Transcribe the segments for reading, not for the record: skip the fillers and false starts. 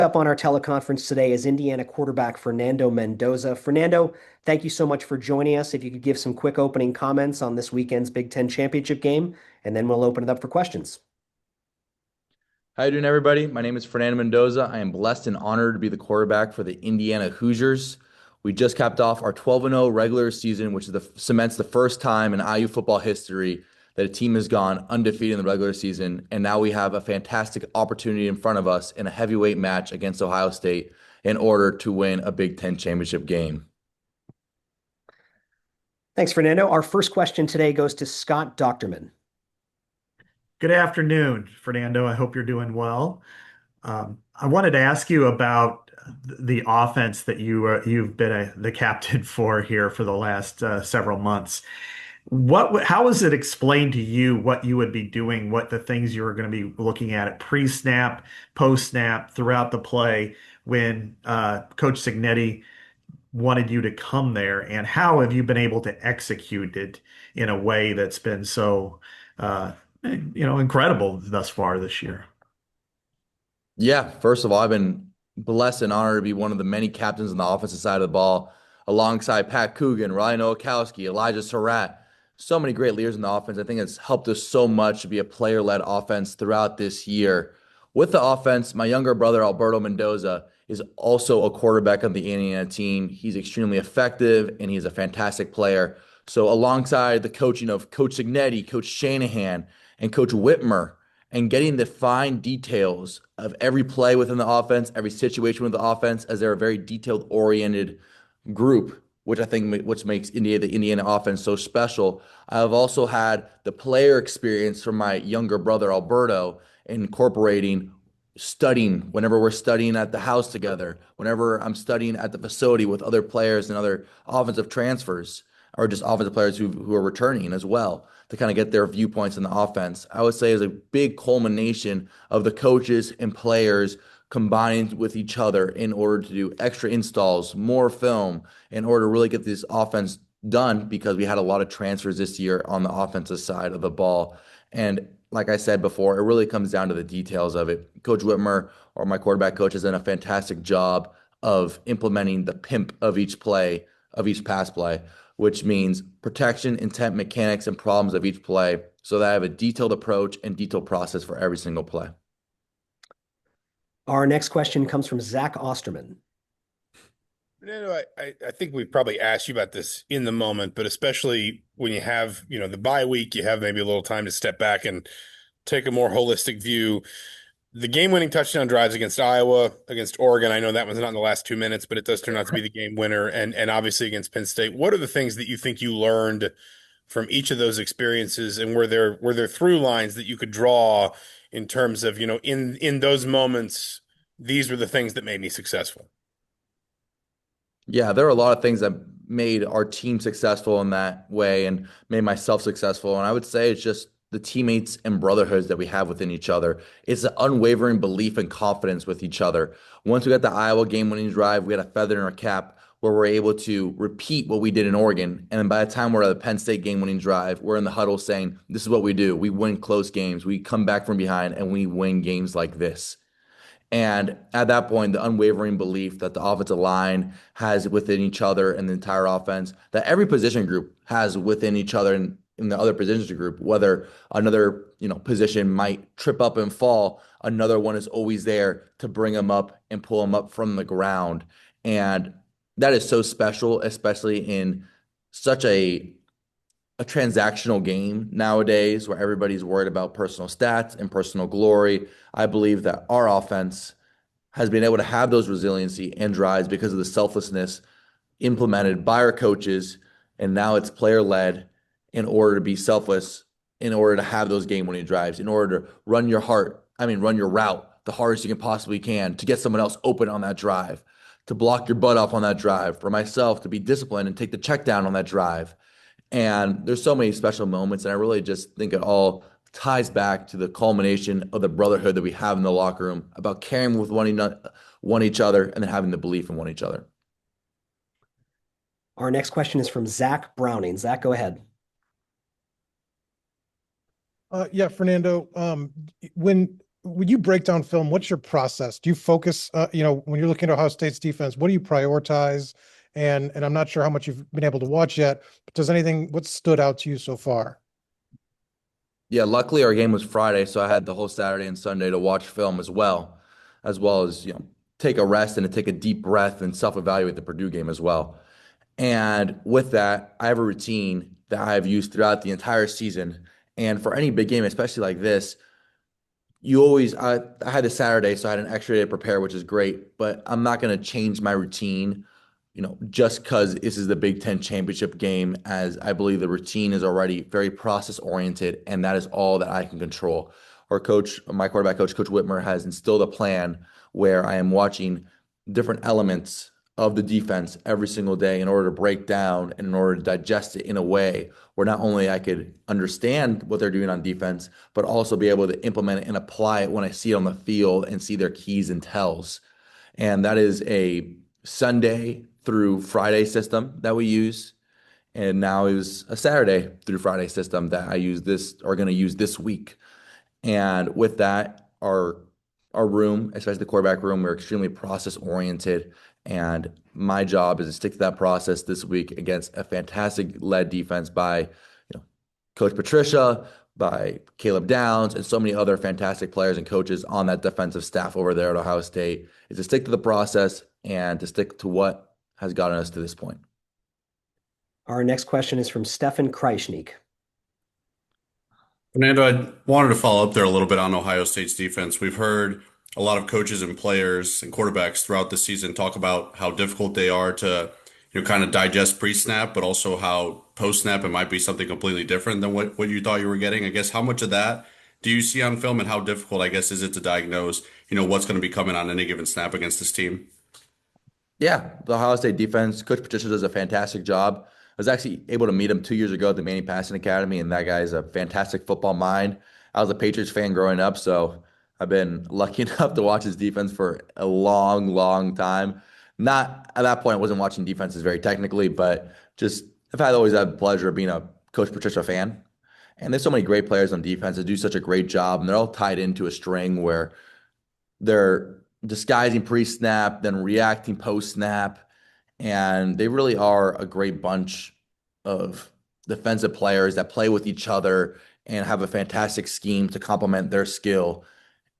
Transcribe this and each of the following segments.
Up on our teleconference today is Indiana quarterback Fernando Mendoza. Fernando, thank you so much for joining us. If you could give some quick opening comments on this weekend's Big Ten championship game, and then we'll open it up for questions. How you doing, everybody? My name is Fernando Mendoza. I am blessed and honored to be the quarterback for the Indiana Hoosiers. We just capped off our 12-0 regular season, which cements the first time in IU football history that a team has gone undefeated in the regular season. And now we have a fantastic opportunity in front of us in a heavyweight match against Ohio State in order to win a Big Ten championship game. Thanks, Fernando. Our first question today goes to Scott Docterman. Good afternoon, Fernando. I hope you're doing well. I wanted to ask you about the offense that you've been the captain for here for the last several months. How was it explained to you what you would be doing, what the things you were going to be looking at pre-snap, post-snap, throughout the play when Coach Signetti wanted you to come there, and how have you been able to execute it in a way that's been so incredible thus far this year? Yeah, first of all, I've been blessed and honored to be one of the many captains on the offensive side of the ball, alongside Pat Coogan, Ryan Nowakowski, Elijah Surratt. So many great leaders in the offense. I think it's helped us so much to be a player-led offense throughout this year. With the offense, my younger brother, Alberto Mendoza, is also a quarterback on the Indiana team. He's extremely effective, and he's a fantastic player. So alongside the coaching of Coach Signetti, Coach Shanahan, and Coach Whitmer, and getting the fine details of every play within the offense, every situation with the offense, as they're a very detailed oriented group, which I think which makes the Indiana offense so special. I've also had the player experience from my younger brother Alberto, incorporating studying whenever we're studying at the house together, whenever I'm studying at the facility with other players and other offensive transfers, or just offensive players who are returning as well, to kind of get their viewpoints in the offense. I would say is a big culmination of the coaches and players combining with each other in order to do extra installs, more film, in order to really get this offense done, because we had a lot of transfers this year on the offensive side of the ball. And like I said before, it really comes down to the details of it. Coach Whitmer, or my quarterback coach, has done a fantastic job of implementing the pimp of each play, of each pass play, which means protection, intent, mechanics, and problems of each play, so that I have a detailed approach and detailed process for every single play. Our next question comes from Zach Osterman. Fernando, I think we probably asked you about this in the moment, but especially when you have, the bye week, you have maybe a little time to step back and take a more holistic view. The game-winning touchdown drives against Iowa, against Oregon, I know that one's not in the last 2 minutes, but it does turn out to be the game winner, and obviously against Penn State. What are the things that you think you learned from each of those experiences, and were there through lines that you could draw in terms of, in those moments, these were the things that made me successful? Yeah, there are a lot of things that made our team successful in that way and made myself successful. And I would say it's just the teammates and brotherhoods that we have within each other. It's an unwavering belief and confidence with each other. Once we got the Iowa game-winning drive, we had a feather in our cap where we're able to repeat what we did in Oregon. And then by the time we're at the Penn State game-winning drive, we're in the huddle saying, this is what we do. We win close games. We come back from behind and we win games like this. And at that point, the unwavering belief that the offensive line has within each other and the entire offense, that every position group has within each other and in the other positions group, whether another position might trip up and fall, another one is always there to bring them up and pull them up from the ground. And that is so special, especially in such a transactional game nowadays where everybody's worried about personal stats and personal glory. I believe that our offense has been able to have those resiliency and drives because of the selflessness implemented by our coaches, and now it's player led in order to be selfless, in order to have those game winning drives, in order to run your route the hardest you can possibly can to get someone else open on that drive, to block your butt off on that drive, for myself to be disciplined and take the check down on that drive. And there's so many special moments, and I really just think it all ties back to the culmination of the brotherhood that we have in the locker room, about caring with one each other and then having the belief in one each other. Our next question is from Zach Browning. Zach, go ahead. Yeah, Fernando, when when you break down film, what's your process? Do you focus, when you're looking at Ohio State's defense, what do you prioritize? And I'm not sure how much you've been able to watch yet, but what stood out to you so far? Yeah, luckily our game was Friday, so I had the whole Saturday and Sunday to watch film as well as, take a rest and to take a deep breath and self-evaluate the Purdue game as well. And with that, I have a routine that I've used throughout the entire season. And for any big game, especially like this, I had a Saturday, so I had an extra day to prepare, which is great, but I'm not going to change my routine, just because this is the Big Ten championship game, as I believe the routine is already very process oriented, and that is all that I can control. My quarterback coach, Coach Whitmer, has instilled a plan where I am watching different elements of the defense every single day in order to break down and in order to digest it in a way where not only I could understand what they're doing on defense, but also be able to implement it and apply it when I see it on the field and see their keys and tells. And that is a Sunday through Friday system that we use. And now is a Saturday through Friday system that I use this or going to use this week. And with that, our room, especially the quarterback room, we're extremely process oriented. And my job is to stick to that process this week against a fantastic led defense by, Coach Patricia, by Caleb Downs, and so many other fantastic players and coaches on that defensive staff over there at Ohio State, is to stick to the process and to stick to what has gotten us to this point. Our next question is from Stefan Kreisnig. Fernando, I wanted to follow up there a little bit on Ohio State's defense. We've heard a lot of coaches and players and quarterbacks throughout the season talk about how difficult they are to, kind of digest pre-snap, but also how post-snap it might be something completely different than what you thought you were getting. I guess how much of that do you see on film and how difficult, I guess, is it to diagnose, what's going to be coming on any given snap against this team? Yeah, the Ohio State defense, Coach Patricia does a fantastic job. I was actually able to meet him 2 years ago at the Manning Passing Academy, and that guy is a fantastic football mind. I was a Patriots fan growing up, so I've been lucky enough to watch his defense for a long, long time. Not at that point, I wasn't watching defenses very technically, but just always had the pleasure of being a Coach Patricia fan. And there's so many great players on defense that do such a great job, and they're all tied into a string where they're disguising pre-snap, then reacting post-snap, and they really are a great bunch of defensive players that play with each other and have a fantastic scheme to complement their skill.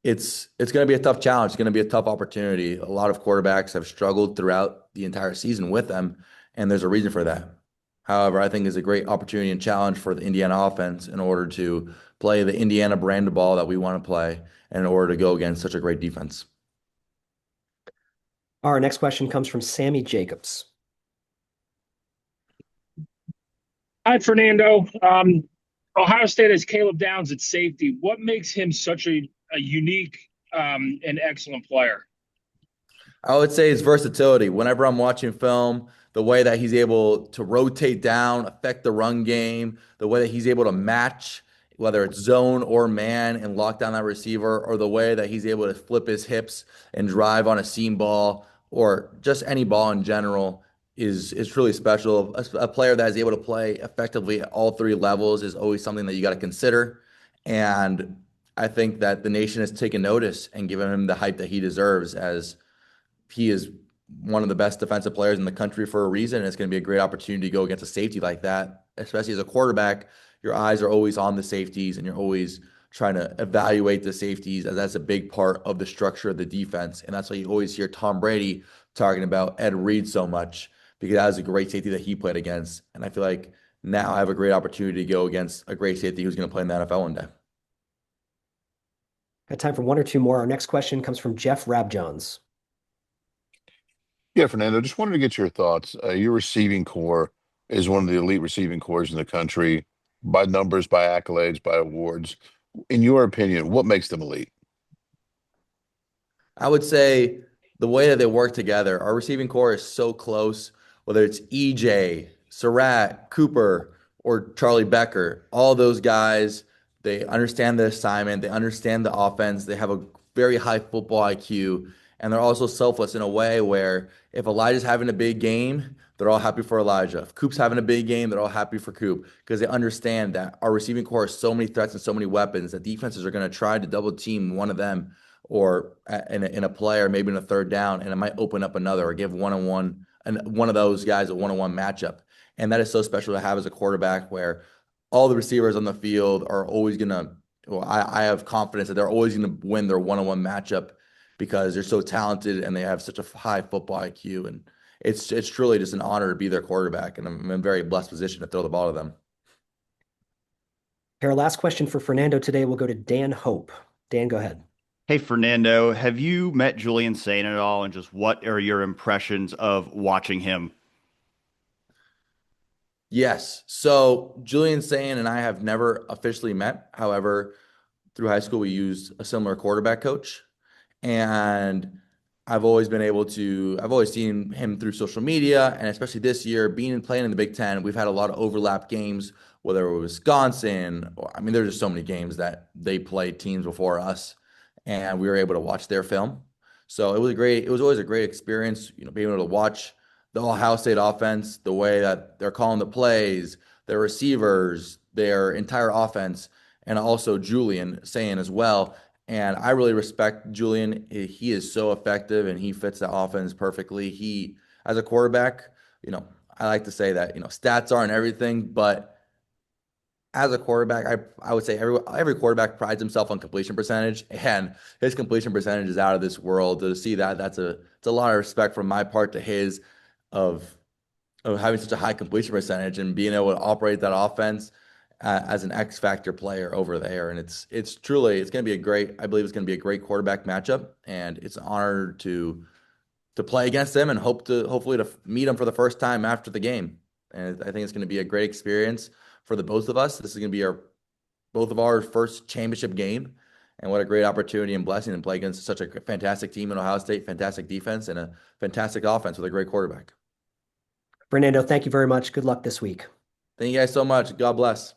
It's going to be a tough challenge. It's going to be a tough opportunity. A lot of quarterbacks have struggled throughout the entire season with them, and there's a reason for that. However, I think it's a great opportunity and challenge for the Indiana offense in order to play the Indiana brand of ball that we want to play and in order to go against such a great defense. Our next question comes from Sammy Jacobs. Hi, Fernando. Ohio State has Caleb Downs at safety. What makes him such a unique and excellent player? I would say his versatility. Whenever I'm watching film, the way that he's able to rotate down, affect the run game, the way that he's able to match, whether it's zone or man, and lock down that receiver, or the way that he's able to flip his hips and drive on a seam ball, or just any ball in general, is truly special. A player that is able to play effectively at all three levels is always something that you got to consider. And I think that the nation has taken notice and given him the hype that he deserves, as he is one of the best defensive players in the country for a reason. And it's going to be a great opportunity to go against a safety like that, especially as a quarterback. Your eyes are always on the safeties and you're always trying to evaluate the safeties, as that's a big part of the structure of the defense. And that's why you always hear Tom Brady talking about Ed Reed so much, because that was a great safety that he played against. And I feel like now I have a great opportunity to go against a great safety who's going to play in the NFL one day. Got time for one or two more. Our next question comes from Jeff Rabjohns. Yeah, Fernando, just wanted to get your thoughts. Your receiving core is one of the elite receiving cores in the country by numbers, by accolades, by awards. In your opinion, what makes them elite? I would say the way that they work together, our receiving core is so close, whether it's EJ, Surratt, Cooper, or Charlie Becker, all those guys, they understand the assignment, they understand the offense, they have a very high football IQ, And they're also selfless in a way where if Elijah's having a big game, they're all happy for Elijah. If Coop's having a big game, they're all happy for Coop because they understand that our receiving core has so many threats and so many weapons that defenses are going to try to double team one of them or in a play or maybe in a third down, and it might open up another or give one-on-one and one of those guys a one-on-one matchup. And that is so special to have as a quarterback where all the receivers on the field are always going to, well, I have confidence that they're always going to win their one-on-one matchup because they're so talented and they have such a high football IQ. And it's truly just an honor to be their quarterback. And I'm in a very blessed position to throw the ball to them. Our last question for Fernando today will go to Dan Hope. Dan, go ahead. Hey, Fernando, have you met Julian Sain at all? And just what are your impressions of watching him? Yes. So Julian Sain and I have never officially met. However, through high school, we used a similar quarterback coach. And I've always seen him through social media, and especially this year, being and playing in the Big Ten, we've had a lot of overlap games, whether it was Wisconsin, or I mean, there's just so many games that they played teams before us, and we were able to watch their film. So it was always a great experience, being able to watch the Ohio State offense, the way that they're calling the plays, their receivers, their entire offense, and also Julian saying as well. And I really respect Julian. He is so effective and he fits the offense perfectly. He, as a quarterback, I like to say that, stats aren't everything, but as a quarterback, I would say every quarterback prides himself on completion percentage, and his completion percentage is out of this world. To see that, it's a lot of respect from my part to his of having such a high completion percentage and being able to operate that offense as an X factor player over there. And it's going to be I believe it's going to be a great quarterback matchup, and it's an honor to play against him and hopefully to meet him for the first time after the game. And I think it's going to be a great experience for the both of us. This is going to be both of our first championship game. And what a great opportunity and blessing to play against such a fantastic team in Ohio State, fantastic defense, and a fantastic offense with a great quarterback. Fernando, thank you very much. Good luck this week. Thank you guys so much. God bless.